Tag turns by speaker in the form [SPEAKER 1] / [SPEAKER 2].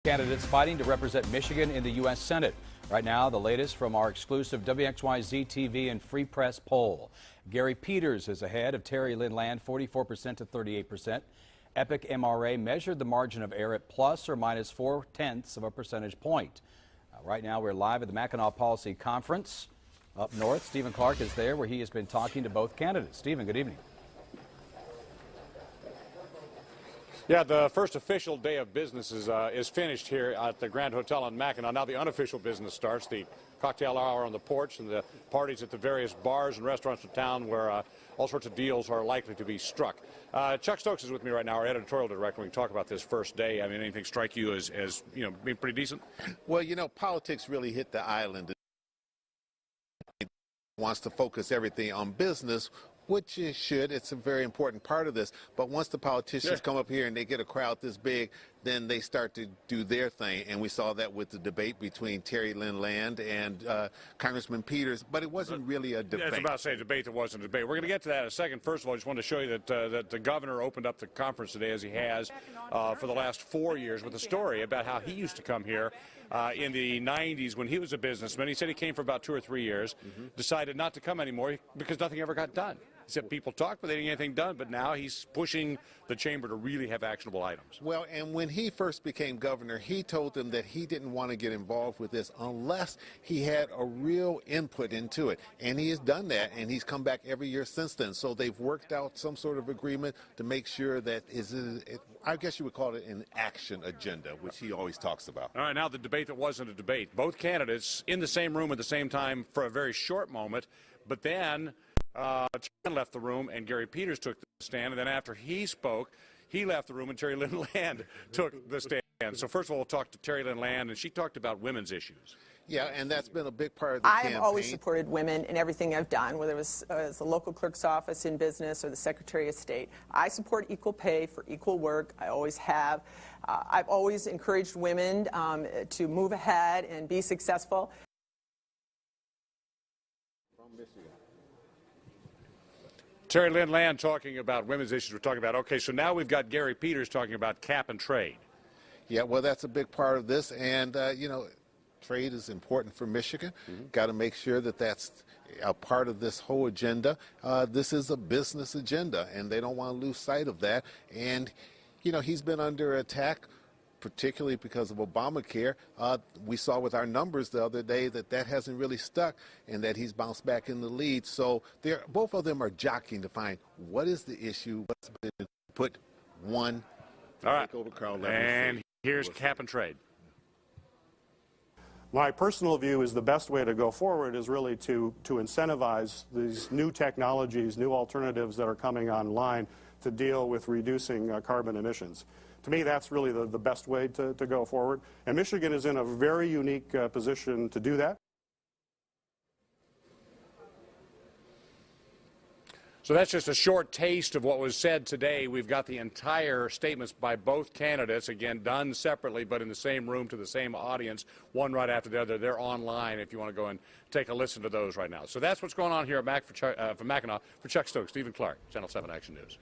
[SPEAKER 1] Candidates fighting to represent Michigan in the U.S. Senate. Right now, the latest from our exclusive WXYZ-TV and Free Press poll. Gary Peters is ahead of Terry Lynn Land, 44% to 38%. Epic MRA measured the margin of error at plus or minus 0.4 of a percentage point. Right now, we're live at the Mackinac Policy Conference. Up north, Stephen Clark is there, where he has been talking to both candidates. Stephen, good evening.
[SPEAKER 2] Yeah, the first official day of business is finished here at the Grand Hotel in Mackinac. Now the unofficial business starts, the cocktail hour on the porch and the parties at the various bars and restaurants in town where all sorts of deals are likely to be struck. Chuck Stokes is with me right now, our editorial director. We can talk about this first day. I mean, anything strike you as being pretty decent?
[SPEAKER 3] Well, politics really hit the island. It wants to focus everything on business, which it should. It's a very important part of this. But once the politicians come up here and they get a crowd this big, then they start to do their thing. And we saw that with the debate between Terry Lynn Land and Congressman Peters. But it wasn't really a debate.
[SPEAKER 2] Yeah, I was about to say a debate that wasn't a debate. We're going to get to that in a second. First of all, I just wanted to show you that the governor opened up the conference today, as he has for the last 4 years, with a story about how he used to come here in the 90s when he was a businessman. He said he came for about 2 or 3 years, decided not to come anymore because nothing ever got done. He said people talked, but they didn't get anything done. But now he's pushing the chamber to really have actionable items.
[SPEAKER 3] Well, and when he first became governor, he told them that he didn't want to get involved with this unless he had a real input into it. And he has done that, and he's come back every year since then. So they've worked out some sort of agreement to make sure that I guess you would call it an action agenda, which he always talks about.
[SPEAKER 2] All right, now the debate that wasn't a debate. Both candidates in the same room at the same time for a very short moment, but then Chan left the room and Gary Peters took the stand, and then after he spoke, he left the room and Terry Lynn Land took the stand. So first of all, we'll talk to Terry Lynn Land, and she talked about women's issues.
[SPEAKER 3] Yeah, and that's been a big part of the campaign.
[SPEAKER 4] I have always supported women in everything I've done, whether it was as the local clerk's office in business or the Secretary of State. I support equal pay for equal work. I always have. I've always encouraged women to move ahead and be successful.
[SPEAKER 3] From Michigan.
[SPEAKER 2] Terry Lynn Land talking about women's issues. We're talking about, okay, so now we've got Gary Peters talking about cap and trade.
[SPEAKER 3] Yeah, well, that's a big part of this, and, trade is important for Michigan. Got to make sure that that's a part of this whole agenda. This is a business agenda, and they don't want to lose sight of that. And, he's been under attack, particularly because of Obamacare. We saw with our numbers the other day that hasn't really stuck and that he's bounced back in the lead. So both of them are jockeying to find what is the issue, what's been put one.
[SPEAKER 2] All right,
[SPEAKER 3] over Carl
[SPEAKER 2] and here's cap and trade.
[SPEAKER 5] My personal view is the best way to go forward is really to incentivize these new technologies, new alternatives that are coming online to deal with reducing carbon emissions. To me, that's really the best way to go forward. And Michigan is in a very unique position to do that.
[SPEAKER 2] So that's just a short taste of what was said today. We've got the entire statements by both candidates, again, done separately, but in the same room to the same audience, one right after the other. They're online if you want to go and take a listen to those right now. So that's what's going on here at from Mackinac. For Chuck Stokes, Stephen Clark, Channel 7 Action News.